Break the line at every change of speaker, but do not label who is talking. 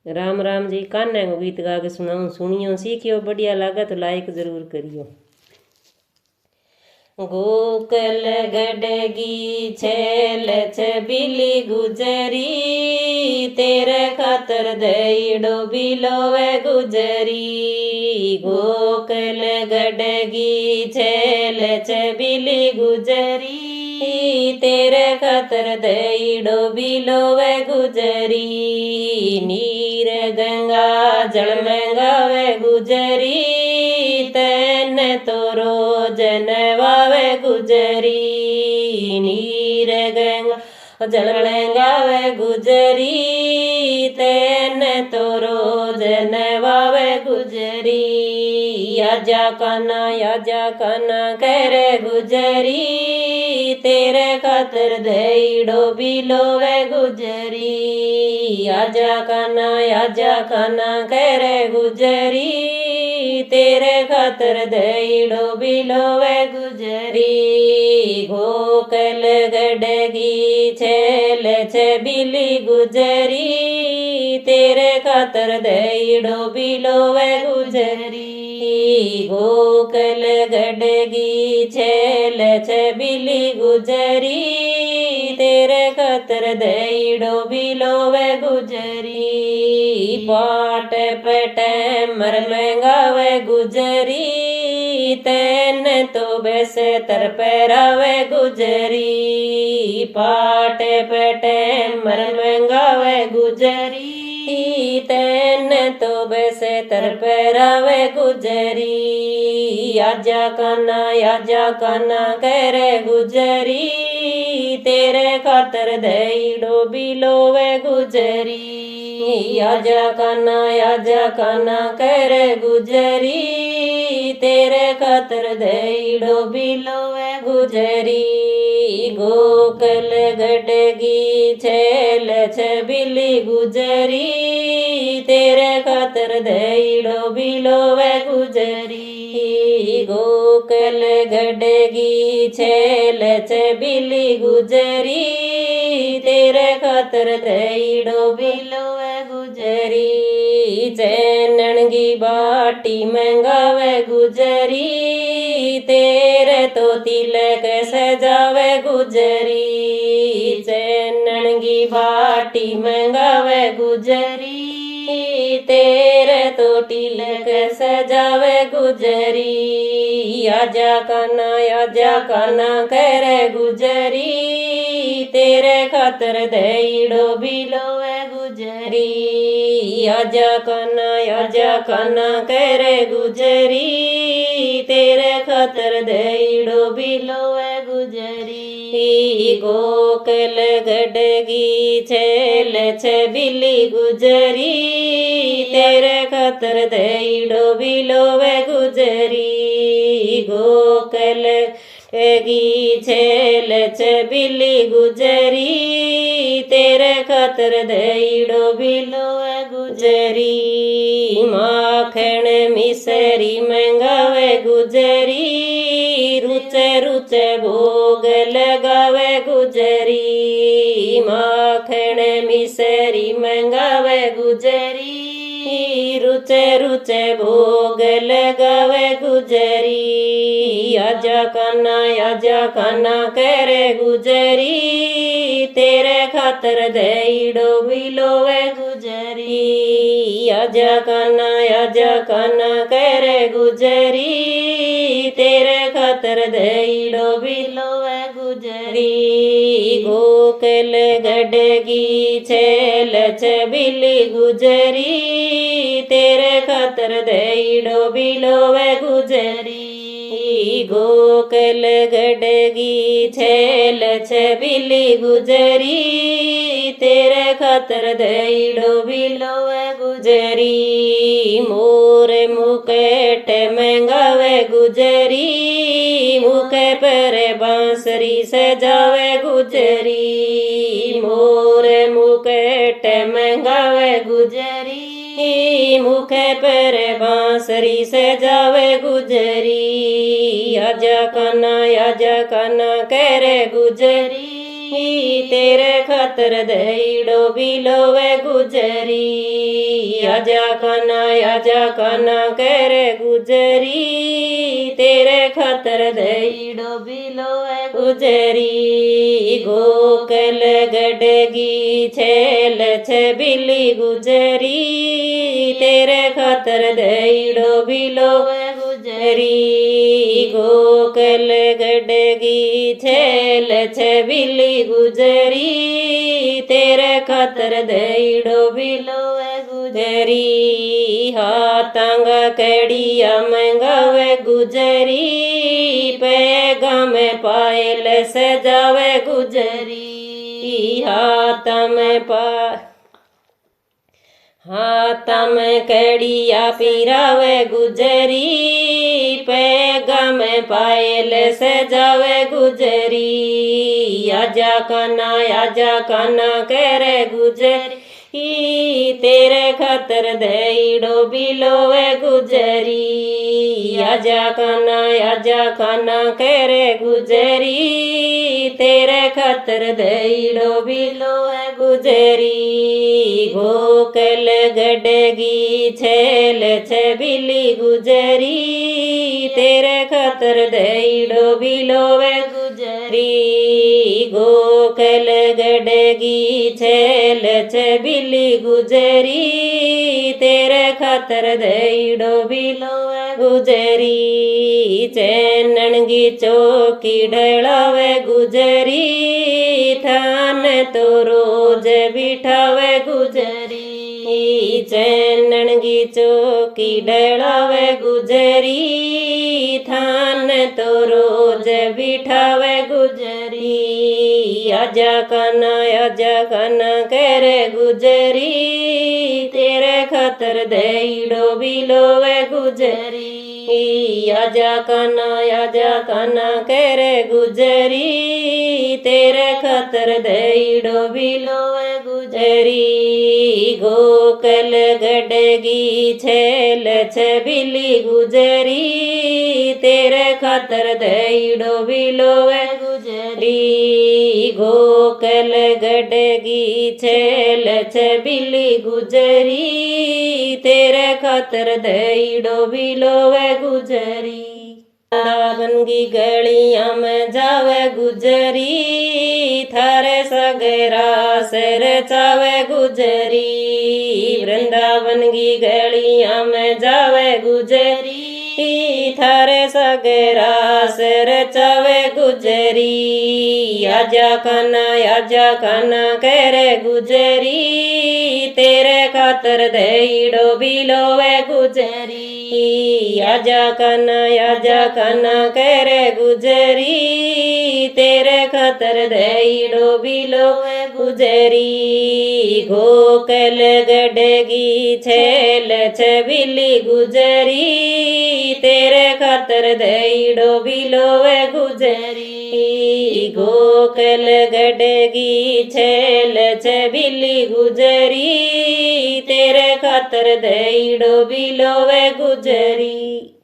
राम राम जी। कान्हा को गीत गा के सुनाऊं, सुनियो सीखियो, बढ़िया लागे तो लाइक जरूर करियो। गोकल गडगी छेल छबिली गुजरी, तेरे खातर दईडो बिलोवे गुजरी। गोकल गडगी छेल छबिली गुजरी, तेरे खातर दईडो बिलोवे गुजरी। नीर गंगा जल में गावे गुजरी, तैन तो रोज नवावे गुजरी। नीर गंगा जल में गावे गुजरी, तैन तो रोज नवावे गुजरी। आजा काना करे गुजरी, तेरे खातर दईडो बिलोवे गुजरी। आजा काना करे गुजरी, तेरे खातर दईडो बिलोवे गुजरी। गोकल गडगी छेल छबिली गुजरी, तेरे खातर दईडो बिलोवे गुजरी। गोकल गडगी छेल छबिली गुजरी, तेरे खातर दईडो बिलोवे गुजरी। पाट पटे मर में गावे गुजरी, तैन तो बेसे तर पैरावे गुजरी। पाट पटे मर में गावे गुजरी, तैन तो बेसे तर पैरावे गुजरी। आजा काना करे गुजरी, तेरे खातर दईडो बिलोवे गुजरी। आजा काना करे गुजरी, तेरे खातर दईडो बिलोवे गुजरी। गोकल गडगी छेल छबिली गुजरी, तेरे खातर दईडो बिलोवे गुजरी। गोकल गडगी छेल छबिली गुजरी, तेरे खातर दईडो बिलोवे गुजरी। चैनणगी बाटी में गावे गुजरी, तेरे तो तिलक सजावे गुजरी। चैनणगी बाटी में गावे गुजरी, तेरे तो तिलक सजावे गुजरी। आजा काना करे गुजरी, तेरे खातर दईडो बिलोवे गुजरी। आजा काना करे गुजरी, तेरे खातर दईडो बिलोवे गुजरी। गोकल गडगी छेल छबिली गुजरी, तेरे खातर दईडो बिलोवे गुजरी। गोकल गडगी छेल छबिली गुजरी, तेरे खातर दईडो बिलोवे गुजरी। माखण मिसरी में गावे गुजरी, रुचे रुचे भोग लगावे गुजरी। माखण मिसरी में गावे गुजरी, रुचे रुचे भोग लगावे गुजरी। आजा काना करे गुजरी, तेरे खातर दईडो बिलोवे गुजरी। आजा काना करे गुजरी, तेरे खातर दईडो बिलोवे गुजरी। गोकल गडगी छेल छबिली गुजरी, तेरे खातर दईडो बिलोवे गुजरी। गोकल गडगी छेल छबिली गुजरी, तेरे खातर दईडो बिलोवे गुजरी। मोर मुकेट में गावे गुजरी, मुके पर बांसुरी सजावे गुजरी। मोर मुकेट में गावे गुजरी, मुखे पर बांसुरी सजावे गुजरी। आजा काना करे गुजरी, तेरे खातर दईडो बिलोवे गुजरी। आजा काना कह रे गुजरी तेरे खातर दईड़ो बिलोवे गुजरी गोकल गडगी छेल छबिली गुजरी तेरे खातर दईड़ो बिलोवे गुजरी गोकल गडगी छेल छबिली गुजरी तेरे खातर दईड़ो बिलोवे गुजरी हाथांग कड़िया मंगावे गुजरी पैगा में पायल सजावे गुजरी हाथ में कड़िया पिरावे गुजरी पैगा में पायल सजावे गुजरी आजा काना कह रे गुजरी तेरे खातर दईड़ो बिलोवे गुजरी आजा काना कह रे गुजरी तेरे खातर दईड़ो बिलोवे गुजरी गोकल गडगी छेल छबिली गुजरी तेरे खातर दईड़ो बिलोवे गुजरी गोकल गडगी छेल छबिली गुजरी तेरे खातर दईड़ो बिलोवे गुजरी चैनणगी चौकी ढलावे गुजरी थान तो रोज बिठावे गुजरी चैनणगी चौकी ढलावे गुजरी थान तो रोज बिठावे गुजरी आजा काना कह रे गुजरी तेरे खातर दईड़ो बिलोवे गुजरी आजा काना कह रे गुजरी तेरे खातर दईड़ो बिलोवे गुजरी गोकल गडगी छेल छबिली गुजरी तेरे खातर दईड़ो बिलोवे गुजरी गोकल गडगी छेल छबिली गुजरी तेरे खातर दईड़ो बिलोवे गुजरी वृंदावन की गलियां में जावे गुजरी थारे सगेरा से रचावे गुजरी वृंदावन की गलियां में जावे गुजरी थारे सगेरा से रचावे गुजरी आजा काना कह रे गुजरी तेरे खातर दईड़ो बिलोवे गुजरी आजा काना कह रे गुजरी तेरे खातर दईड़ो बिलोवे गुजरी गोकल गडगी छेल छबिली गुजरी तेरे खातर दईड़ो बिलोवे गुजरी गोकल गडगी छेल छबिली गुजरी तेरे खातर दईड़ो बिलोवे गुजरी।